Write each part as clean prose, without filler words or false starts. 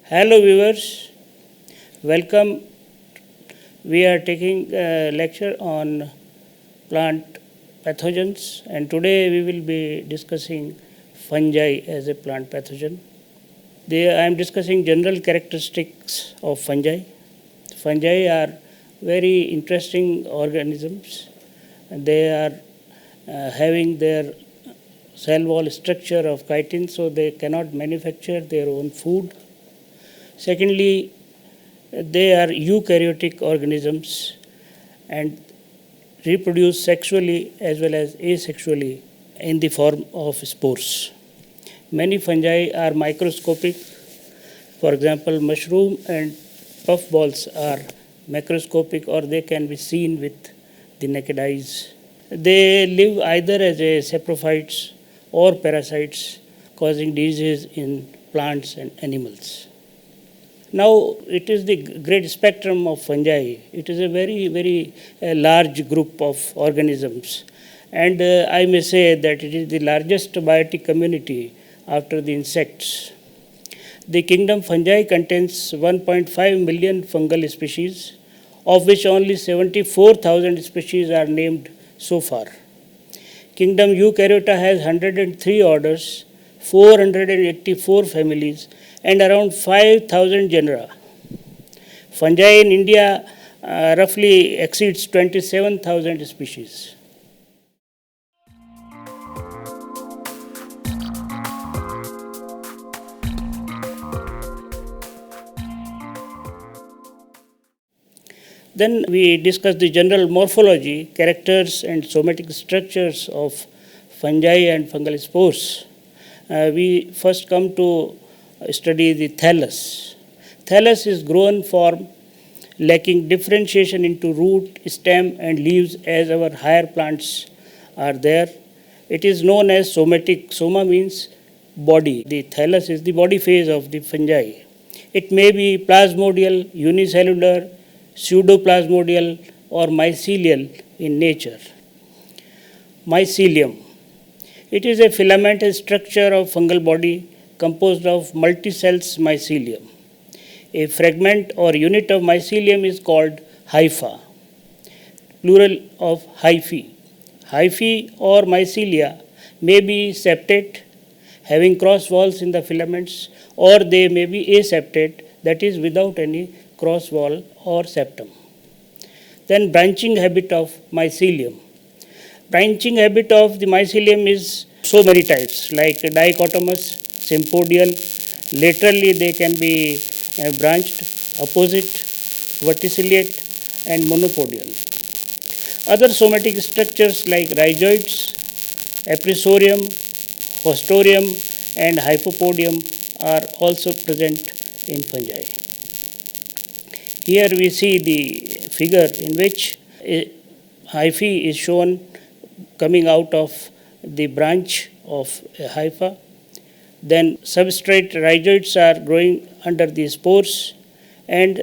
Hello viewers, welcome. We are taking a lecture on plant pathogens, and today we will be discussing fungi as a plant pathogen. I am discussing general characteristics of fungi. Fungi are very interesting organisms. They are having their cell wall structure of chitin, so they cannot manufacture their own food. Secondly, they are eukaryotic organisms and reproduce sexually as well as asexually in the form of spores. Many fungi are microscopic. For example, mushroom and puffballs are macroscopic, or they can be seen with the naked eyes. They live either as a saprophytes or parasites, causing diseases in plants and animals. Now, it is the great spectrum of fungi. It is a very large group of organisms. And I may say that it is the largest biotic community after the insects. The kingdom fungi contains 1.5 million fungal species, of which only 74,000 species are named so far. Kingdom Eukaryota has 103 orders, 484 families, and around 5,000 genera. Fungi in India roughly exceeds 27,000 species. Then we discuss the general morphology, characters, and somatic structures of fungi and fungal spores. We first come to study the thallus. Thallus is grown form lacking differentiation into root, stem, and leaves as our higher plants are there. It is known as somatic. Soma means body. The thallus is the body phase of the fungi. It may be plasmodial, unicellular, pseudoplasmodial, or mycelial in nature. Mycelium. It is a filamentous structure of fungal body composed of multicells mycelium. A fragment or unit of mycelium is called hypha, plural of hyphae. Hyphae or mycelia may be septate, having cross walls in the filaments, or they may be aseptate, that is without any cross wall or septum. Then branching habit of mycelium. Branching habit of the mycelium is so many types, like dichotomous, sympodial. Laterally they can be branched, opposite, verticillate, and monopodial. Other somatic structures like rhizoids, aprisorium, hostorium, and hypopodium are also present in fungi. Here we see the figure in which a hyphae is shown coming out of the branch of a hypha. Then substrate rhizoids are growing under the spores, and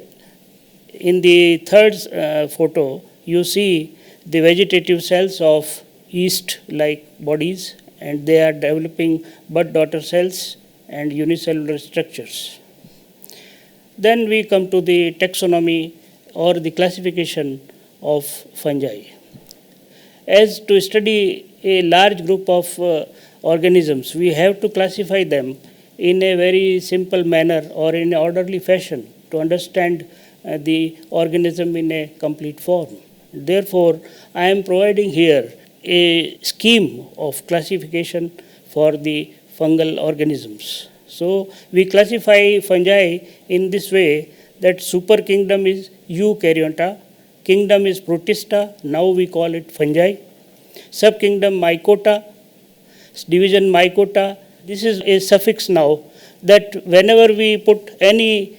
in the third photo you see the vegetative cells of yeast-like bodies, and they are developing bud daughter cells and unicellular structures. Then we come to the taxonomy or the classification of fungi. As to study a large group of organisms, we have to classify them in a very simple manner or in an orderly fashion to understand the organism in a complete form. Therefore, I am providing here a scheme of classification for the fungal organisms. So, we classify fungi in this way that superkingdom is Eukaryota, kingdom is Protista, now we call it fungi, subkingdom Mycota, division Mycota. This is a suffix now that whenever we put any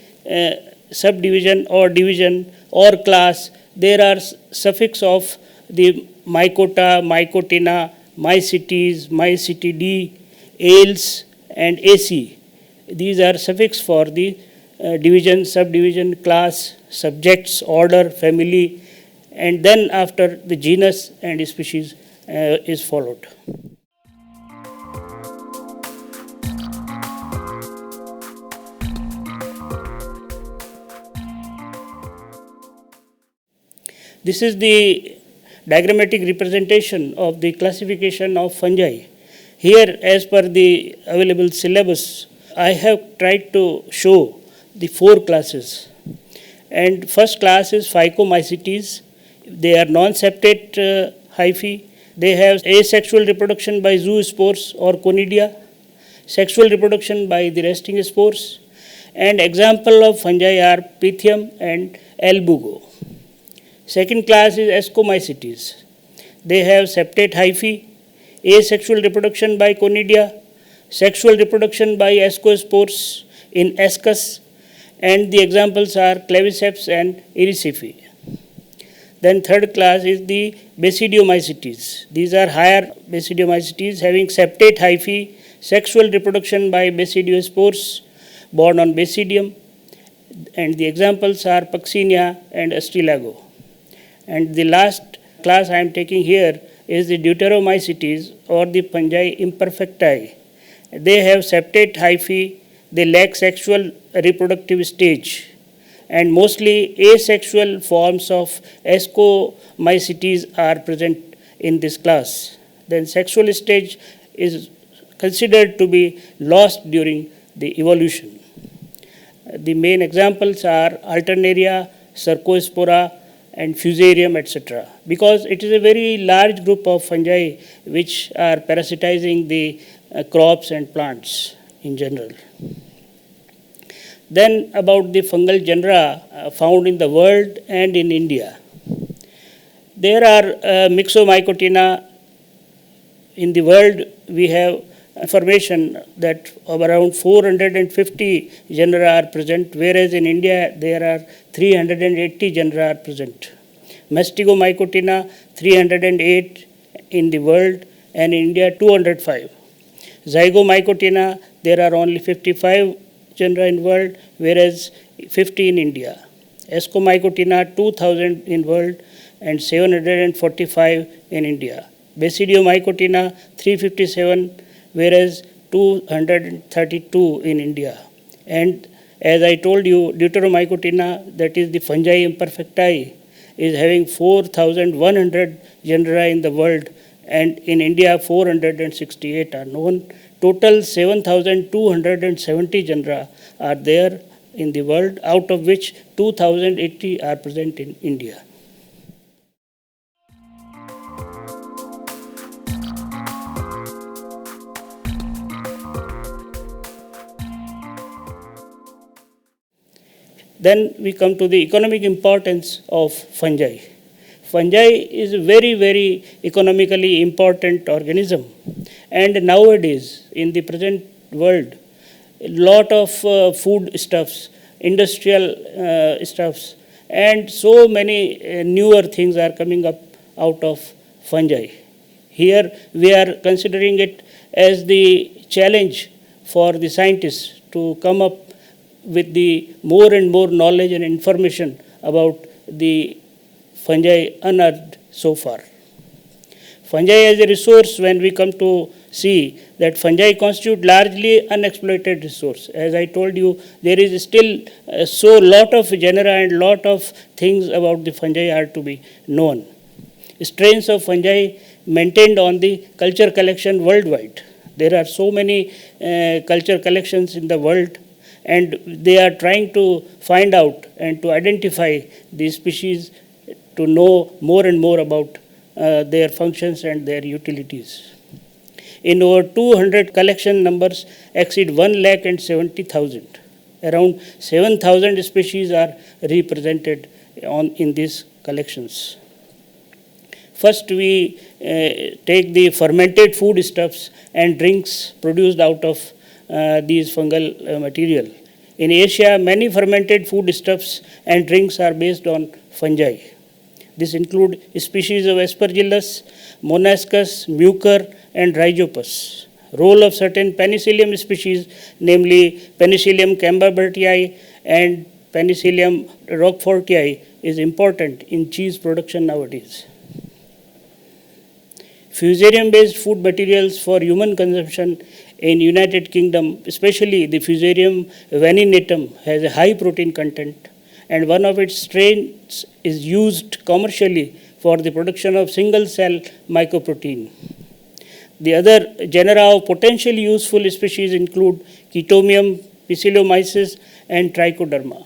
subdivision or division or class, there are suffix of the Mycota, Mycotina, Mycetes, Mycetid, ales, and AC. These are suffix for the division, subdivision, class, subjects, order, family, and then after the genus and species is followed. This is the diagrammatic representation of the classification of fungi. Here, as per the available syllabus, I have tried to show the 4 classes. And first class is Phycomycetes. They are non-septate hyphae. They have asexual reproduction by zoospores or conidia, sexual reproduction by the resting spores, and example of fungi are Pythium and Albugo. Second class is Ascomycetes. They have septate hyphae, asexual reproduction by conidia, sexual reproduction by ascospores in ascus, and the examples are Claviceps and Eryciphe. Then third class is the Basidiomycetes. These are higher Basidiomycetes having septate hyphae, sexual reproduction by basidiospores born on basidium, and the examples are Puccinia and Astrilago. And the last class I am taking here is the Deuteromycetes or the fungi imperfecti. They have septate hyphae, they lack sexual reproductive stage, and mostly asexual forms of Ascomycetes are present in this class. Then sexual stage is considered to be lost during the evolution. The main examples are Alternaria, Cercospora, and Fusarium, etc. Because it is a very large group of fungi which are parasitizing the crops and plants in general. Then about the fungal genera found in the world and in India. There are Myxomycotina. In the world we have information that around 450 genera are present, whereas in India there are 380 genera are present. Mastigomycotina 308 in the world and in India 205. Zygomycotina there are only 55 genera in world, whereas 50 in India. Ascomycotina 2000 in world and 745 in India. Basidiomycotina 357, whereas 232 in India. And as I told you, Deuteromycotina, that is the fungi imperfecti, is having 4,100 genera in the world, and in India 468 are known. Total 7,270 genera are there in the world, out of which 2,080 are present in India. Then we come to the economic importance of fungi. Fungi is a very, very economically important organism. And nowadays, in the present world, a lot of food stuffs, industrial stuffs, and so many newer things are coming up out of fungi. Here we are considering it as the challenge for the scientists to come up with the more and more knowledge and information about the fungi unearthed so far. Fungi as a resource, when we come to see that fungi constitute largely unexploited resource. As I told you, there is still so lot of genera and lot of things about the fungi are to be known. Strains of fungi maintained on the culture collection worldwide. There are so many culture collections in the world, and they are trying to find out and to identify these species to know more and more about their functions and their utilities. In over 200 collection numbers exceed 1,70,000. Around 7,000 species are represented in these collections. First, we take the fermented foodstuffs and drinks produced out of these fungal material. In Asia, many fermented foodstuffs and drinks are based on fungi. This include species of Aspergillus, Monascus, Mucor, and Rhizopus. Role of certain Penicillium species, namely Penicillium camberbertii and Penicillium roquefortii, is important in cheese production nowadays. Fusarium-based food materials for human consumption in United Kingdom, especially the Fusarium vaninatum, has a high protein content, and one of its strains is used commercially for the production of single-cell mycoprotein. The other genera of potentially useful species include Chaetomium, Piscillomyces, and Trichoderma.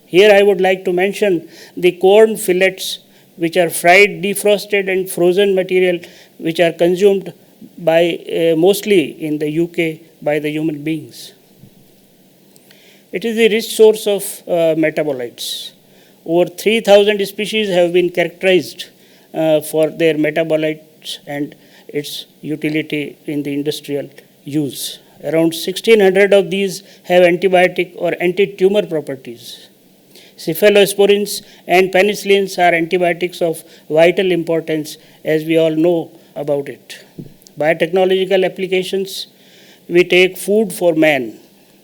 Here I would like to mention the corn fillets, which are fried, defrosted, and frozen material, which are consumed by mostly in the UK by the human beings. It is a rich source of metabolites. Over 3,000 species have been characterized for their metabolites and its utility in the industrial use. Around 1,600 of these have antibiotic or anti-tumor properties. Cephalosporins and penicillins are antibiotics of vital importance, as we all know about it. Biotechnological applications, we take food for man.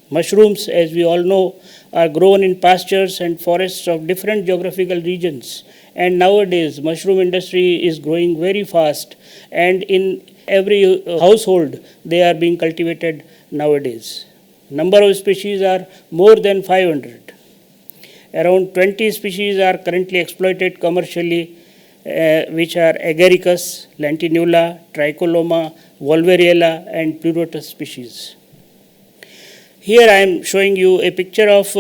Mushrooms, as we all know, are grown in pastures and forests of different geographical regions. And nowadays, mushroom industry is growing very fast, and in every household, they are being cultivated nowadays. Number of species are more than 500. Around 20 species are currently exploited commercially, which are Agaricus, Lentinula, Tricoloma, Wolveriella, and Pleurotus species. Here I am showing you a picture of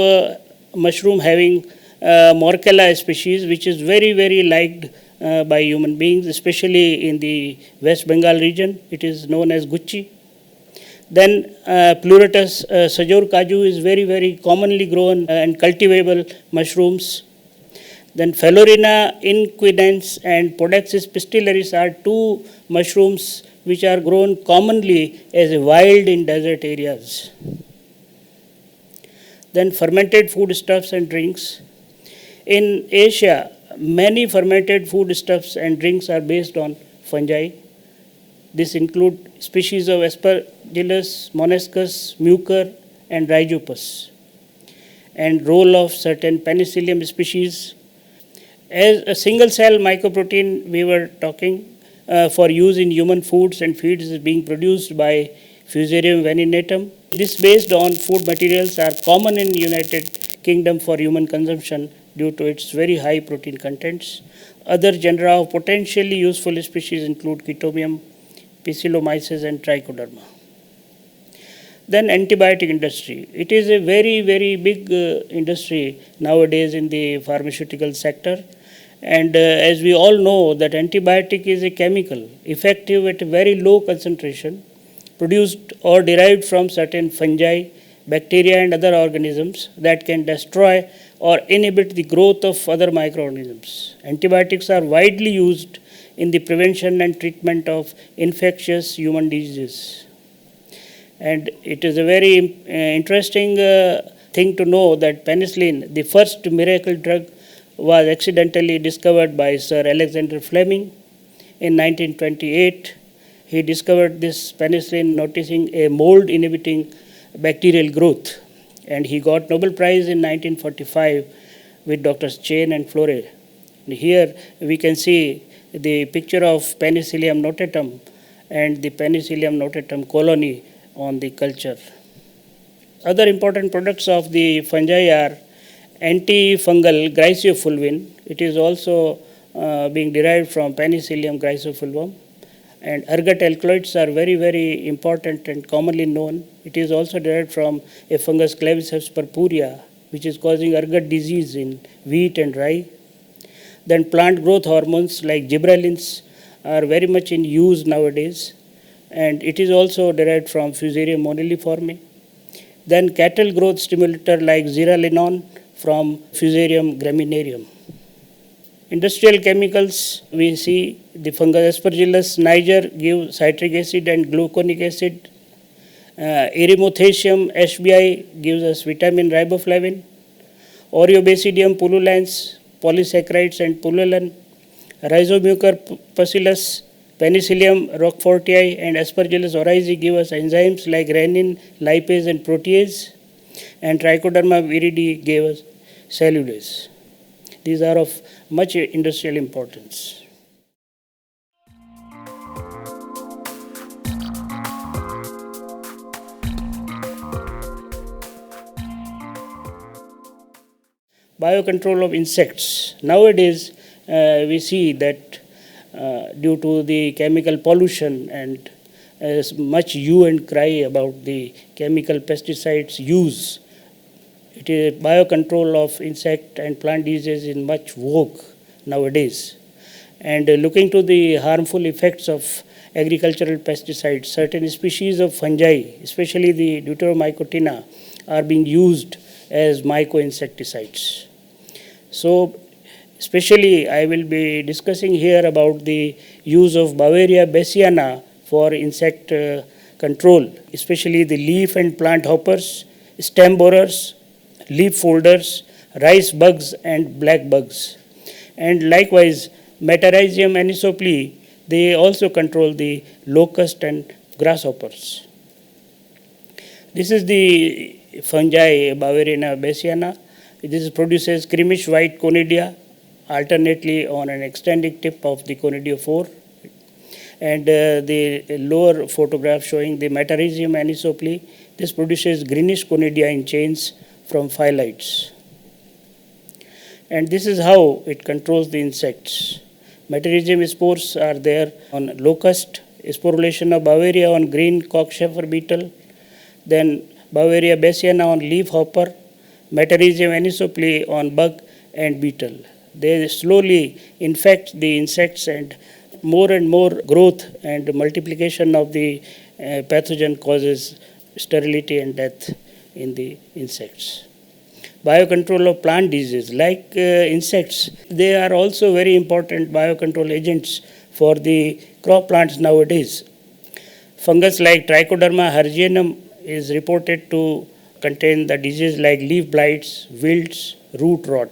mushroom having Morchella species, which is very, very liked by human beings, especially in the West Bengal region. It is known as Gucci. Then Pleurotus Sajor Kaju is very, very commonly grown and cultivable mushrooms. Then Phallorina inquinans and Podaxis pistillaris are two mushrooms which are grown commonly as a wild in desert areas. Then fermented foodstuffs and drinks. In Asia, many fermented foodstuffs and drinks are based on fungi. This include species of Aspergillus, Monoscus, Mucor, and Rhizopus, and role of certain Penicillium species. As a single-cell mycoprotein, we were talking for use in human foods and feeds is being produced by Fusarium vaninatum. This based on food materials are common in United Kingdom for human consumption due to its very high protein contents. Other genera of potentially useful species include Chaetomium, Piscillomyces, and Trichoderma. Then antibiotic industry. It is a very, very big industry nowadays in the pharmaceutical sector. And as we all know that antibiotic is a chemical effective at a very low concentration, produced or derived from certain fungi, bacteria, and other organisms that can destroy or inhibit the growth of other microorganisms. Antibiotics are widely used in the prevention and treatment of infectious human diseases. And it is a very interesting thing to know that penicillin, the first miracle drug, was accidentally discovered by Sir Alexander Fleming in 1928. He discovered this penicillin noticing a mold inhibiting bacterial growth, and he got Nobel Prize in 1945 with Drs. Chain and Flore. And here we can see the picture of Penicillium notatum and the Penicillium notatum colony on the culture. Other important products of the fungi are antifungal Gryseofulvin. It is also being derived from Penicillium Gryseofulvum. And ergot alkaloids are very, very important and commonly known. It is also derived from a fungus Claviceps purpurea, which is causing ergot disease in wheat and rye. Then plant growth hormones like gibberellins are very much in use nowadays, and it is also derived from Fusarium moniliforme. Then cattle growth stimulator like zearalenone from Fusarium graminearum. Industrial chemicals, we see the fungus Aspergillus niger gives citric acid and gluconic acid. Erythrothecium HBI gives us vitamin riboflavin. Oreobasidium pullulans, polysaccharides and pullulan. Rhizomucor bacillus, Penicillium roquefortii and Aspergillus oryzae give us enzymes like rennin, lipase and protease. And Trichoderma viridi gave us cellulase. These are of much industrial importance. Biocontrol of insects. Nowadays, we see that due to the chemical pollution and as much hue and cry about the chemical pesticides use, it is biocontrol of insect and plant diseases in much vogue nowadays. And looking to the harmful effects of agricultural pesticides, certain species of fungi, especially the Deuteromycotina, are being used as myco-insecticides. So, especially I will be discussing here about the use of Beauveria bassiana for insect control, especially the leaf and plant hoppers, stem borers, leaf folders, rice bugs and black bugs. And likewise, Metarhizium anisopli, they also control the locust and grasshoppers. This is the fungi Beauveria bassiana. This produces creamish white conidia alternately on an extending tip of the conidiophore. And the lower photograph showing the Metarhizium anisopli, this produces greenish conidia in chains from phyllites. And this is how it controls the insects. Metarhizium spores are there on locust, sporulation of Beauveria on green cockchafer beetle, then Beauveria bassiana on leaf hopper, Metarhizium anisopli on bug and beetle. They slowly infect the insects and more growth and multiplication of the pathogen causes sterility and death in the insects. Biocontrol of plant disease. Like insects, they are also very important biocontrol agents for the crop plants nowadays. Fungus like Trichoderma hergianum is reported to contain the disease like leaf blights, wilts, root rot.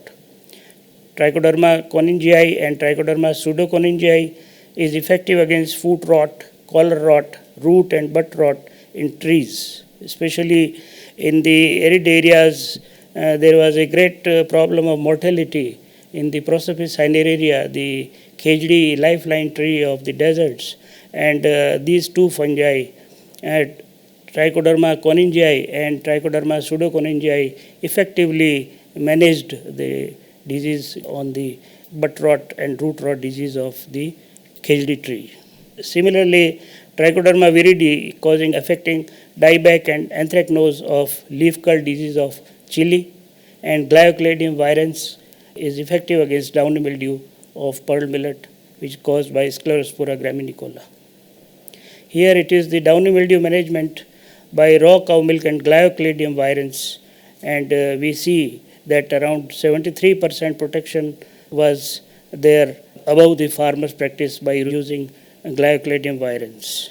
Trichoderma coningii and Trichoderma pseudoconingii is effective against foot rot, collar rot, root and bud rot in trees. Especially in the arid areas, there was a great problem of mortality in the Prosopis cinerea, the KHD lifeline tree of the deserts. And these two fungi, Trichoderma coningii and Trichoderma pseudoconingii, effectively managed the disease on the bud rot and root rot disease of the KHD tree. Similarly, Trichoderma viridi affecting dieback and anthracnose of leaf curl disease of chili, and Gliocladium virens is effective against downy mildew of pearl millet, which is caused by Sclerospora graminicola. Here it is the downy mildew management by raw cow milk and Gliocladium virens, and we see that around 73% protection was there above the farmer's practice by using Gliocladium virens.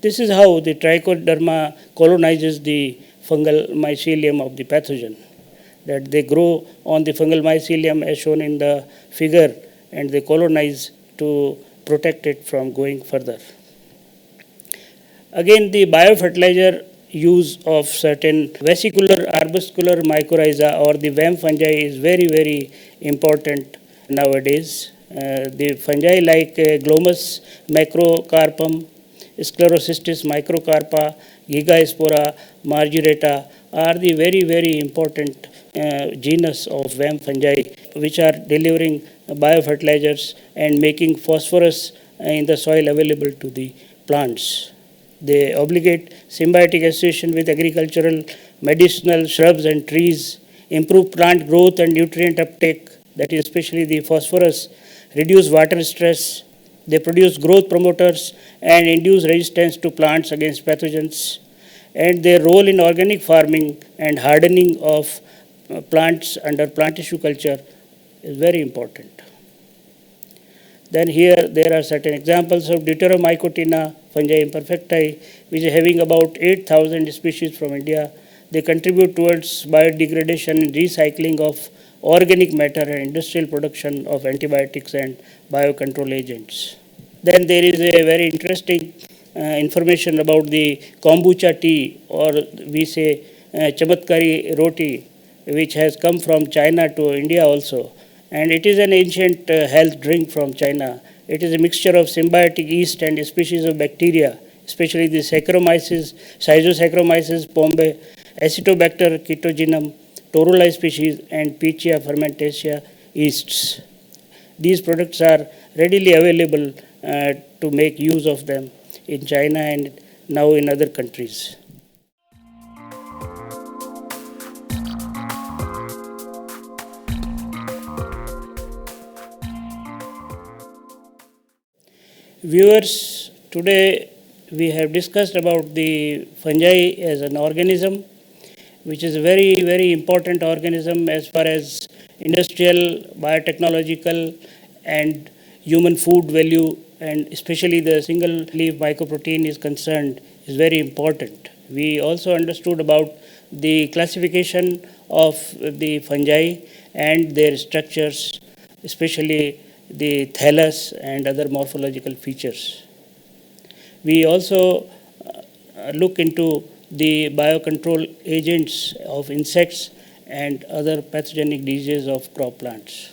This is how the Trichoderma colonizes the fungal mycelium of the pathogen, that they grow on the fungal mycelium as shown in the figure, and they colonize to protect it from going further. Again, the biofertilizer use of certain vesicular arbuscular mycorrhiza or the WAM fungi is very important nowadays. The fungi like Glomus macrocarpum, Sclerocystis microcarpa, Gigaspora, margirata are the very important genus of WAM fungi which are delivering biofertilizers and making phosphorus in the soil available to the plants. They obligate symbiotic association with agricultural, medicinal shrubs and trees, improve plant growth and nutrient uptake, that is especially the phosphorus, reduce water stress. They produce growth promoters and induce resistance to plants against pathogens. And their role in organic farming and hardening of plants under plant tissue culture is very important. Then here there are certain examples of Deuteromycotina fungi imperfecti, which is having about 8,000 species from India. They contribute towards biodegradation and recycling of organic matter and industrial production of antibiotics and biocontrol agents. Then there is a very interesting information about the kombucha tea, or we say chamatkari roti, which has come from China to India also. And it is an ancient health drink from China. It is a mixture of symbiotic yeast and a species of bacteria, especially the Saccharomyces, Schizosaccharomyces pombe, Acetobacter ketogenum, Toruli species, and Pichia fermentatia yeasts. These products are readily available to make use of them in China and now in other countries. Viewers, today we have discussed about the fungi as an organism, which is a very, very important organism as far as industrial, biotechnological, and human food value, and especially the single leaf mycoprotein is concerned, is very important. We also understood about the classification of the fungi and their structures, especially the thallus and other morphological features. We also look into the biocontrol agents of insects and other pathogenic diseases of crop plants.